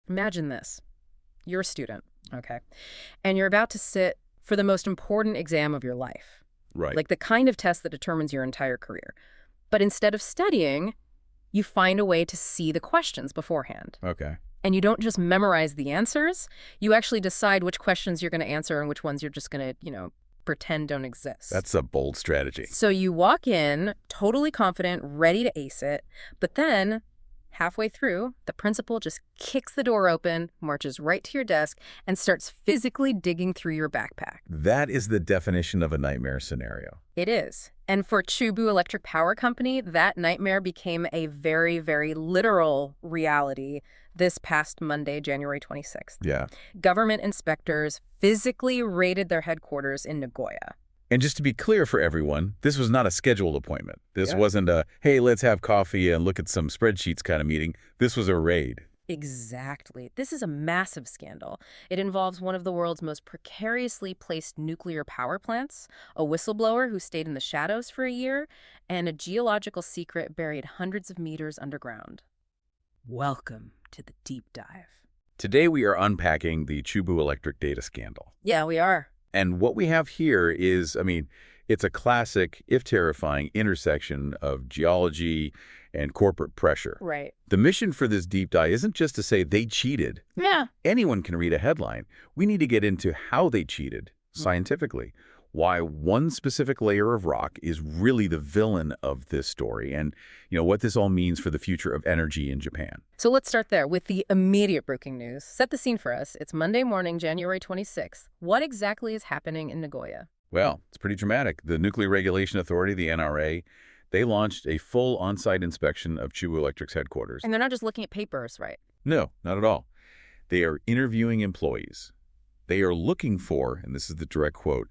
Imagine this. You're a student, okay? And you're about to sit for the most important exam of your life. Right. Like the kind of test that determines your entire career. But instead of studying, you find a way to see the questions beforehand. Okay. And you don't just memorize the answers, you actually decide which questions you're going to answer and which ones you're just going to, pretend don't exist. That's a bold strategy. So you walk in, totally confident, ready to ace it, but then halfway through, the principal just kicks the door open, marches right to your desk, and starts physically digging through your backpack. That is the definition of a nightmare scenario. It is. And for Chubu Electric Power Company, that nightmare became a very, very literal reality this past Monday, January 26th. Yeah. Government inspectors physically raided their headquarters in Nagoya. And just to be clear for everyone, this was not a scheduled appointment. This wasn't a, hey, let's have coffee and look at some spreadsheets kind of meeting. This was a raid. Exactly. This is a massive scandal. It involves one of the world's most precariously placed nuclear power plants, a whistleblower who stayed in the shadows for a year, and a geological secret buried hundreds of meters underground. Welcome to the deep dive. Today we are unpacking the Chubu Electric data scandal. Yeah, we are. And what we have here is, it's a classic, if terrifying, intersection of geology and corporate pressure. Right. The mission for this deep dive isn't just to say they cheated. Yeah. Anyone can read a headline. We need to get into how they cheated scientifically, why one specific layer of rock is really the villain of this story, and what this all means for the future of energy in Japan. So let's start there with the immediate breaking news. Set the scene for us. It's Monday morning, January 26th. What exactly is happening in Nagoya? Well, it's pretty dramatic. The Nuclear Regulation Authority, the NRA, they launched a full on-site inspection of Chubu Electric's headquarters. And they're not just looking at papers, right? No, not at all. They are interviewing employees. They are looking for, and this is the direct quote,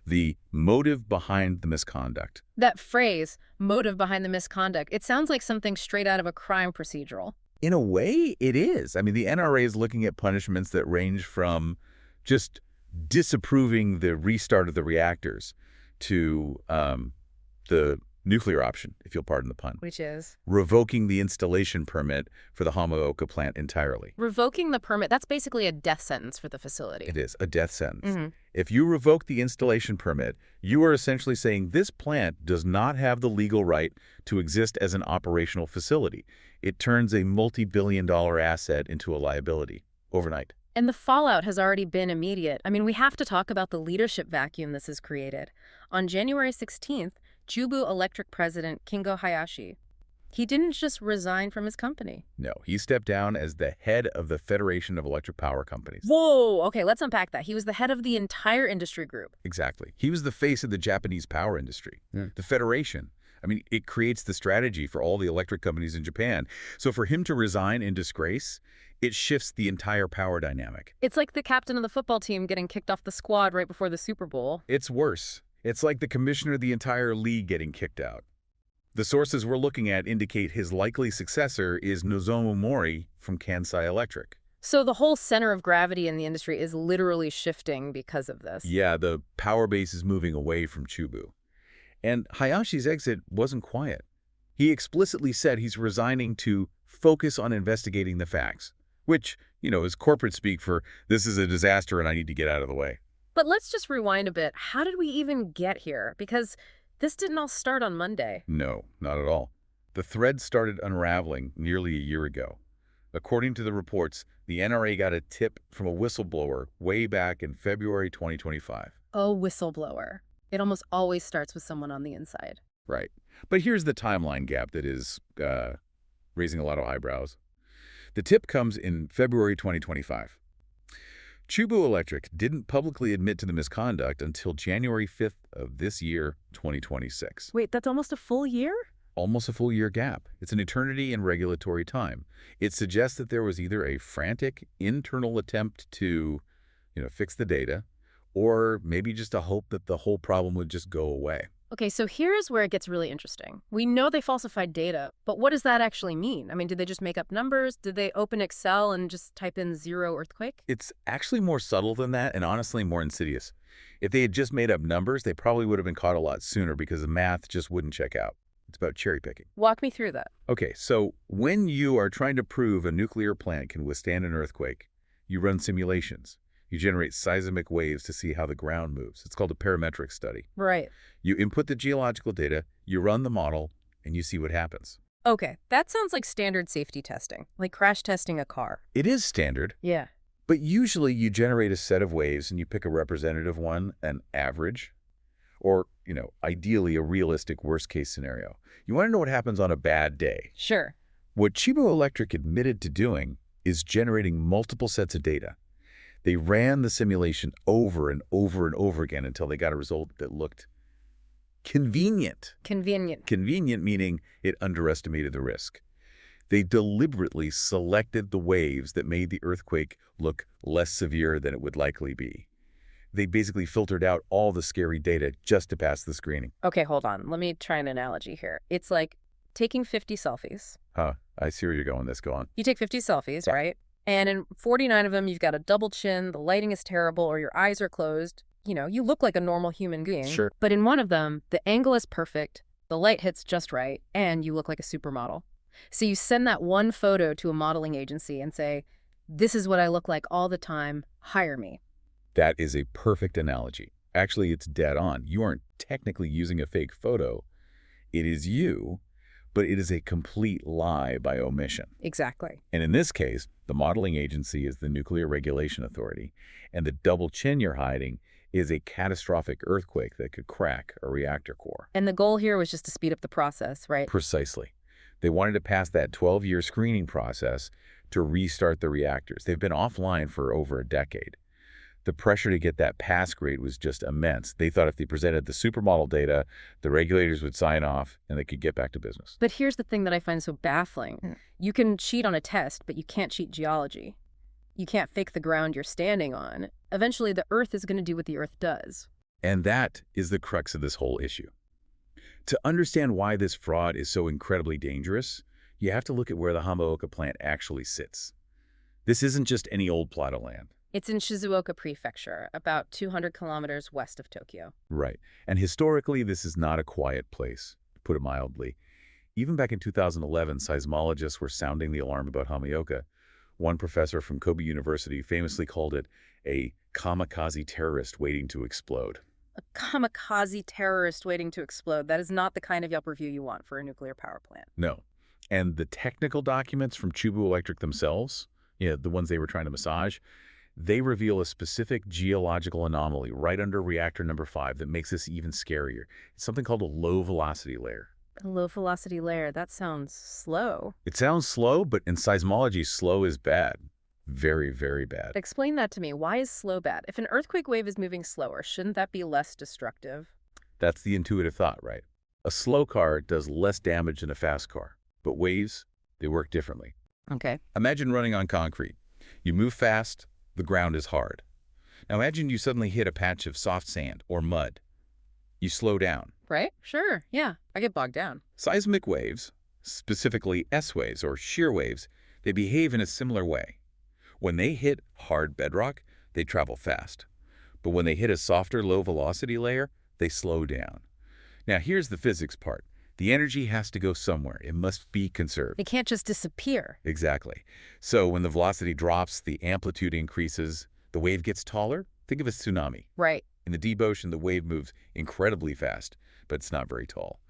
the motive behind the misconduct. That phrase, motive behind the misconduct, it sounds like something straight out of a crime procedural. In a way, it is. The NRA is looking at punishments that range from just disapproving the restart of the reactors to the nuclear option, if you'll pardon the pun. Which is? Revoking the installation permit for the Hamaoka plant entirely. Revoking the permit, that's basically a death sentence for the facility. It is, a death sentence. If you revoke the installation permit, you are essentially saying this plant does not have the legal right to exist as an operational facility. It turns a multi-billion-dollar asset into a liability overnight. And the fallout has already been immediate. We have to talk about the leadership vacuum this has created. On January 16th, Chubu Electric President Kingo Hayashi, he didn't just resign from his company. No, he stepped down as the head of the Federation of Electric Power Companies. Whoa, okay, let's unpack that. He was the head of the entire industry group. Exactly. He was the face of the Japanese power industry. The Federation. It creates the strategy for all the electric companies in Japan. So for him to resign in disgrace, it shifts the entire power dynamic. It's like the captain of the football team getting kicked off the squad right before the Super Bowl. It's worse. It's like the commissioner of the entire league getting kicked out. The sources we're looking at indicate his likely successor is Nozomu Mori from Kansai Electric. So the whole center of gravity in the industry is literally shifting because of this. Yeah, the power base is moving away from Chubu. And Hayashi's exit wasn't quiet. He explicitly said he's resigning to focus on investigating the facts, which, is corporate speak for this is a disaster and I need to get out of the way. But let's just rewind a bit. How did we even get here? Because this didn't all start on Monday. No, not at all. The thread started unraveling nearly a year ago. According to the reports, the NRA got a tip from a whistleblower way back in February 2025. A whistleblower. It almost always starts with someone on the inside. Right. But here's the timeline gap that is raising a lot of eyebrows. The tip comes in February 2025. Chubu Electric didn't publicly admit to the misconduct until January 5th of this year, 2026. Wait, that's almost a full year? Almost a full year gap. It's an eternity in regulatory time. It suggests that there was either a frantic internal attempt to, fix the data, or maybe just a hope that the whole problem would just go away. Okay, so here's where it gets really interesting. We know they falsified data, but what does that actually mean? Did they just make up numbers? Did they open Excel and just type in 0 earthquake? It's actually more subtle than that and honestly more insidious. If they had just made up numbers, they probably would have been caught a lot sooner because the math just wouldn't check out. It's about cherry picking. Walk me through that. Okay, so when you are trying to prove a nuclear plant can withstand an earthquake, you run simulations. You generate seismic waves to see how the ground moves. It's called a parametric study. Right. You input the geological data, you run the model, and you see what happens. Okay, that sounds like standard safety testing, like crash testing a car. It is standard, Yeah. but usually you generate a set of waves and you pick a representative one, an average, or, ideally a realistic worst-case scenario. You want to know what happens on a bad day. Sure. What Chiba Electric admitted to doing is generating multiple sets of data. They ran the simulation over and over and over again until they got a result that looked convenient. Convenient. Convenient meaning it underestimated the risk. They deliberately selected the waves that made the earthquake look less severe than it would likely be. They basically filtered out all the scary data just to pass the screening. Okay, hold on. Let me try an analogy here. It's like taking 50 selfies. I see where you're going with this. Go on. You take 50 selfies, Yeah. right? And in 49 of them, you've got a double chin, the lighting is terrible, or your eyes are closed. You look like a normal human being. Sure. But in one of them, the angle is perfect, the light hits just right, and you look like a supermodel. So you send that one photo to a modeling agency and say, this is what I look like all the time, hire me. That is a perfect analogy. Actually, it's dead on. You aren't technically using a fake photo. It is you, but it is a complete lie by omission. Exactly. And in this case, the modeling agency is the Nuclear Regulation Authority, and the double chin you're hiding is a catastrophic earthquake that could crack a reactor core. And the goal here was just to speed up the process, right? Precisely. They wanted to pass that 12-year screening process to restart the reactors. They've been offline for over a decade. The pressure to get that pass grade was just immense. They thought if they presented the supermodel data, the regulators would sign off and they could get back to business. But here's the thing that I find so baffling. You can cheat on a test, but you can't cheat geology. You can't fake the ground you're standing on. Eventually, the Earth is going to do what the Earth does. And that is the crux of this whole issue. To understand why this fraud is so incredibly dangerous, you have to look at where the Hamaoka plant actually sits. This isn't just any old plot of land. It's in Shizuoka Prefecture, about 200 kilometers west of Tokyo. Right. And historically, this is not a quiet place, to put it mildly. Even back in 2011, seismologists were sounding the alarm about Hamaoka. One professor from Kobe University famously called it a kamikaze terrorist waiting to explode. A kamikaze terrorist waiting to explode. That is not the kind of Yelp review you want for a nuclear power plant. No. And the technical documents from Chubu Electric themselves, the ones they were trying to massage, they reveal a specific geological anomaly right under reactor number 5 that makes this even scarier. It's something called a low-velocity layer. A low-velocity layer, that sounds slow. It sounds slow, but in seismology, slow is bad. Very, very bad. Explain that to me. Why is slow bad? If an earthquake wave is moving slower, shouldn't that be less destructive? That's the intuitive thought, right? A slow car does less damage than a fast car, but waves, they work differently. Okay. Imagine running on concrete. You move fast, the ground is hard. Now imagine you suddenly hit a patch of soft sand or mud. You slow down. Right? Sure. Yeah. I get bogged down. Seismic waves, specifically S waves or shear waves, they behave in a similar way. When they hit hard bedrock, they travel fast. But when they hit a softer low-velocity layer, they slow down. Now here's the physics part. The energy has to go somewhere. It must be conserved. They can't just disappear. Exactly. So when the velocity drops, the amplitude increases, the wave gets taller. Think of a tsunami. Right. In the deep ocean, the wave moves incredibly fast, but it's not very tall.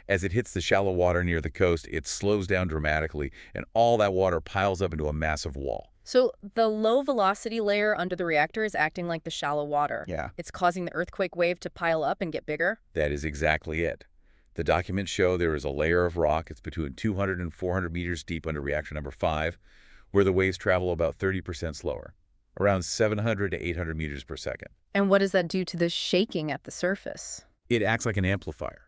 As it hits the shallow water near the coast, it slows down dramatically, and all that water piles up into a massive wall. So the low-velocity layer under the reactor is acting like the shallow water. Yeah. It's causing the earthquake wave to pile up and get bigger? That is exactly it. The documents show there is a layer of rock. It's between 200 and 400 meters deep under reactor number 5, where the waves travel about 30% slower, around 700 to 800 meters per second. And what does that do to the shaking at the surface? It acts like an amplifier.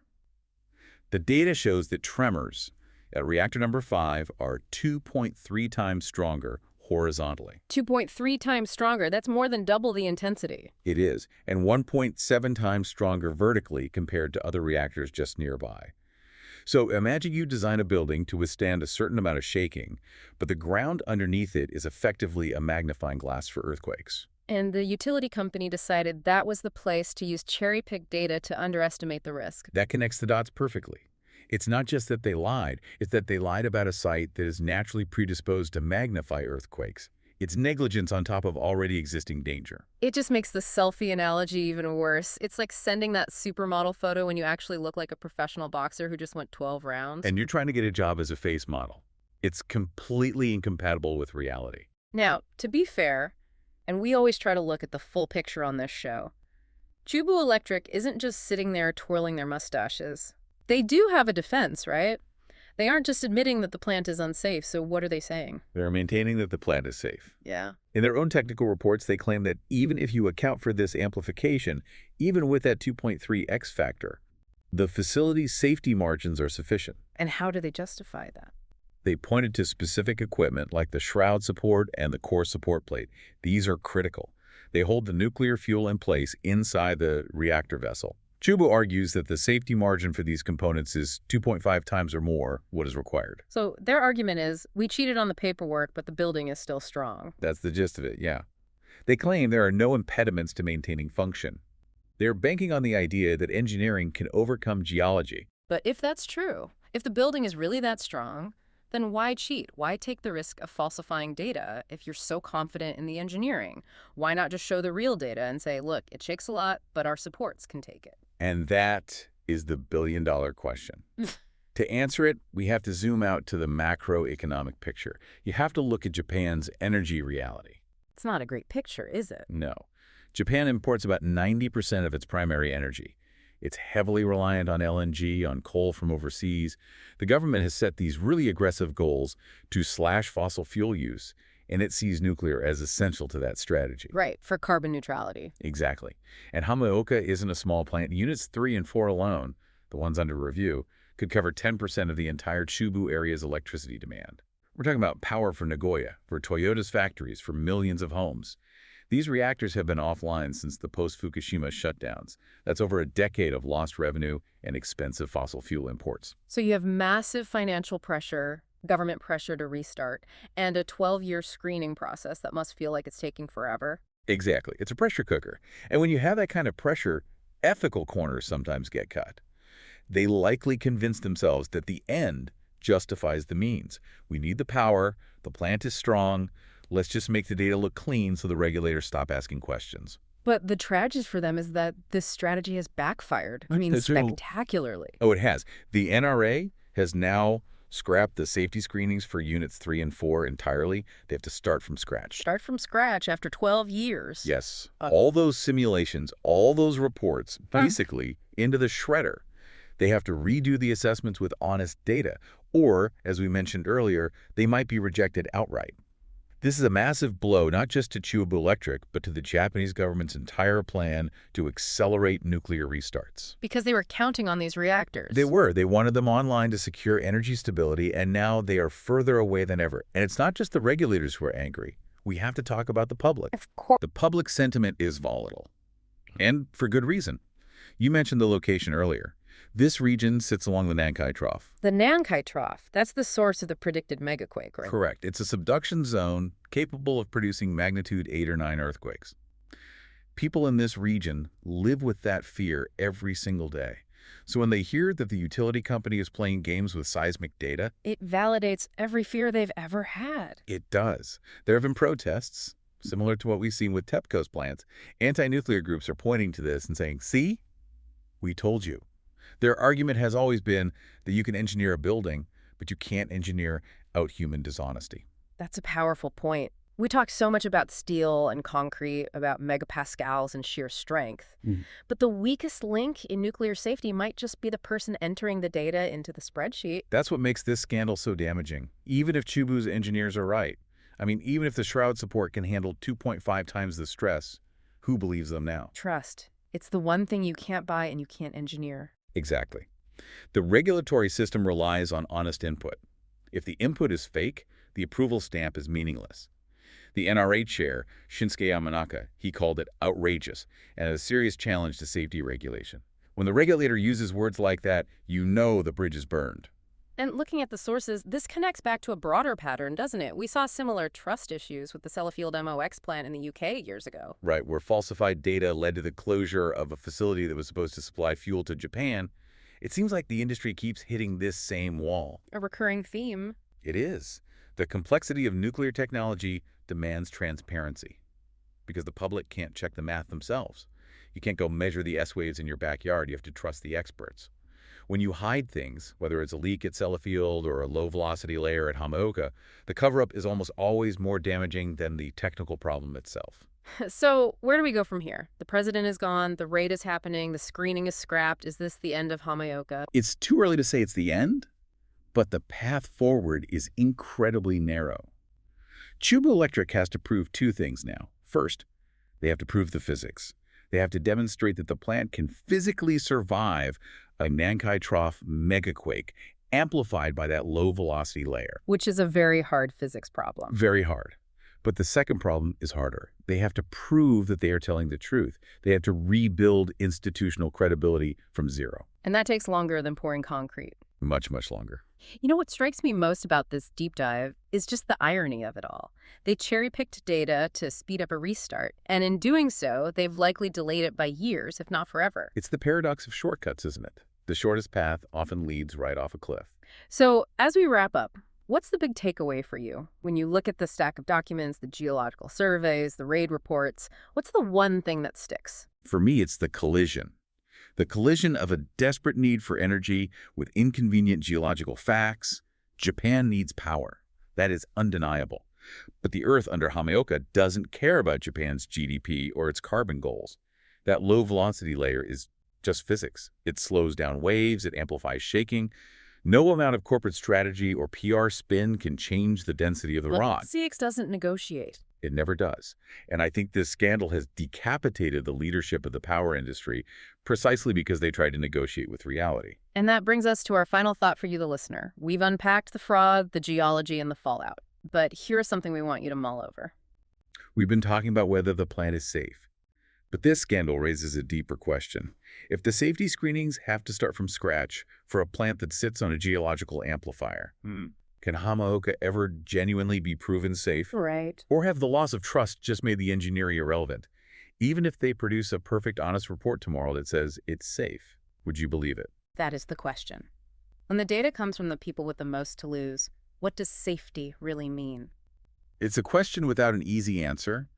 The data shows that tremors at reactor number 5 are 2.3 times stronger horizontally. 2.3 times stronger. That's more than double the intensity. It is, and 1.7 times stronger vertically compared to other reactors just nearby. So imagine you design a building to withstand a certain amount of shaking, but the ground underneath it is effectively a magnifying glass for earthquakes. And the utility company decided that was the place to use cherry-picked data to underestimate the risk. That connects the dots perfectly. It's not just that they lied, it's that they lied about a site that is naturally predisposed to magnify earthquakes. It's negligence on top of already existing danger. It just makes the selfie analogy even worse. It's like sending that supermodel photo when you actually look like a professional boxer who just went 12 rounds. And you're trying to get a job as a face model. It's completely incompatible with reality. Now, to be fair, and we always try to look at the full picture on this show, Chubu Electric isn't just sitting there twirling their mustaches. They do have a defense, right? They aren't just admitting that the plant is unsafe, so what are they saying? They're maintaining that the plant is safe. Yeah. In their own technical reports, they claim that even if you account for this amplification, even with that 2.3x factor, the facility's safety margins are sufficient. And how do they justify that? They pointed to specific equipment like the shroud support and the core support plate. These are critical. They hold the nuclear fuel in place inside the reactor vessel. Chubu argues that the safety margin for these components is 2.5 times or more what is required. So their argument is, we cheated on the paperwork, but the building is still strong. That's the gist of it, yeah. They claim there are no impediments to maintaining function. They're banking on the idea that engineering can overcome geology. But if that's true, if the building is really that strong, then why cheat? Why take the risk of falsifying data if you're so confident in the engineering? Why not just show the real data and say, look, it shakes a lot, but our supports can take it? And that is the billion-dollar question. To answer it, we have to zoom out to the macroeconomic picture. You have to look at Japan's energy reality. It's not a great picture, is it? No. Japan imports about 90% of its primary energy. It's heavily reliant on LNG, on coal from overseas. The government has set these really aggressive goals to slash fossil fuel use, and it sees nuclear as essential to that strategy. Right, for carbon neutrality. Exactly. And Hamaoka isn't a small plant. Units 3 and 4 alone, the ones under review, could cover 10% of the entire Chubu area's electricity demand. We're talking about power for Nagoya, for Toyota's factories, for millions of homes. These reactors have been offline since the post-Fukushima shutdowns. That's over a decade of lost revenue and expensive fossil fuel imports. So you have massive financial pressure, government pressure to restart, and a 12-year screening process that must feel like it's taking forever. Exactly. It's a pressure cooker. And when you have that kind of pressure, ethical corners sometimes get cut. They likely convince themselves that the end justifies the means. We need the power, the plant is strong, let's just make the data look clean so the regulators stop asking questions. But the tragedy for them is that this strategy has backfired. I mean, That's true. spectacularly. Oh, it has. The NRA has now scrapped the safety screenings for units 3 and 4 entirely. They have to start from scratch. Start from scratch after 12 years. Yes. All those simulations, all those reports, basically into the shredder. They have to redo the assessments with honest data. Or, as we mentioned earlier, they might be rejected outright. This is a massive blow not just to Chubu Electric, but to the Japanese government's entire plan to accelerate nuclear restarts. Because they were counting on these reactors. They were. They wanted them online to secure energy stability, and now they are further away than ever. And it's not just the regulators who are angry. We have to talk about the public. Of course. The public sentiment is volatile. And for good reason. You mentioned the location earlier. This region sits along the Nankai Trough. The Nankai Trough, that's the source of the predicted megaquake, right? Correct. It's a subduction zone capable of producing magnitude 8 or 9 earthquakes. People in this region live with that fear every single day. So when they hear that the utility company is playing games with seismic data, It validates every fear they've ever had. it does. There have been protests, similar to what we've seen with TEPCO's plants. Anti-nuclear groups are pointing to this and saying, see, we told you. Their argument has always been that you can engineer a building, but you can't engineer out human dishonesty. That's a powerful point. We talk so much about steel and concrete, about megapascals and sheer strength. But the weakest link in nuclear safety might just be the person entering the data into the spreadsheet. That's what makes this scandal so damaging, even if Chubu's engineers are right. I mean, even if the shroud support can handle 2.5 times the stress, who believes them now? Trust. It's the one thing you can't buy and you can't engineer. Exactly. The regulatory system relies on honest input. If the input is fake, the approval stamp is meaningless. The NRA chair, Shinsuke Yamanaka, he called it outrageous and a serious challenge to safety regulation. When the regulator uses words like that, you know the bridge is burned. And looking at the sources, this connects back to a broader pattern, doesn't it? We saw similar trust issues with the Sellafield MOX plant in the UK years ago. Right, where falsified data led to the closure of a facility that was supposed to supply fuel to Japan, It seems like the industry keeps hitting this same wall. A recurring theme. It is. The complexity of nuclear technology demands transparency because the public can't check the math themselves. You can't go measure the S waves in your backyard. You have to trust the experts. When you hide things, whether it's a leak at Sellafield or a low-velocity layer at Hamaoka, the cover-up is almost always more damaging than the technical problem itself. So where do we go from here? The president is gone, the raid is happening, the screening is scrapped. Is this the end of Hamaoka? It's too early to say it's the end, but the path forward is incredibly narrow. Chubu Electric has to prove two things now. First, they have to prove the physics. They have to demonstrate that the plant can physically survive a Nankai Trough megaquake amplified by that low-velocity layer. Which is a very hard physics problem. Very hard. But the second problem is harder. They have to prove that they are telling the truth. They have to rebuild institutional credibility from zero. And that takes longer than pouring concrete. Much, much longer. You know what strikes me most about this deep dive is just the irony of it all. They cherry-picked data to speed up a restart, and in doing so, they've likely delayed it by years, if not forever. It's the paradox of shortcuts, isn't it? The shortest path often leads right off a cliff. So, as we wrap up, what's the big takeaway for you? When you look at the stack of documents, the geological surveys, the raid reports, what's the one thing that sticks? For me, it's the collision. The collision of a desperate need for energy with inconvenient geological facts. Japan needs power. That is undeniable. But the Earth under Hamaoka doesn't care about Japan's GDP or its carbon goals. That low-velocity layer is just physics. It slows down waves, it amplifies shaking. No amount of corporate strategy or PR spin can change the density of the rock. CX doesn't negotiate. It never does. And I think this scandal has decapitated the leadership of the power industry precisely because they tried to negotiate with reality. And that brings us to our final thought for you, the listener. We've unpacked the fraud, the geology, and the fallout. But here's something we want you to mull over. We've been talking about whether the plant is safe. But this scandal raises a deeper question. If the safety screenings have to start from scratch for a plant that sits on a geological amplifier, can Hamaoka ever genuinely be proven safe? Right. Or have the loss of trust just made the engineering irrelevant? Even if they produce a perfect, honest report tomorrow that says it's safe, would you believe it? That is the question. When the data comes from the people with the most to lose, what does safety really mean? It's a question without an easy answer,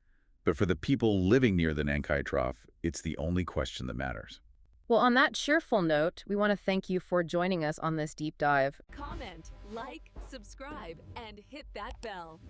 but for the people living near the Nankai Trough, it's the only question that matters. Well, on that cheerful note, we want to thank you for joining us on this deep dive. Comment, like, subscribe, and hit that bell.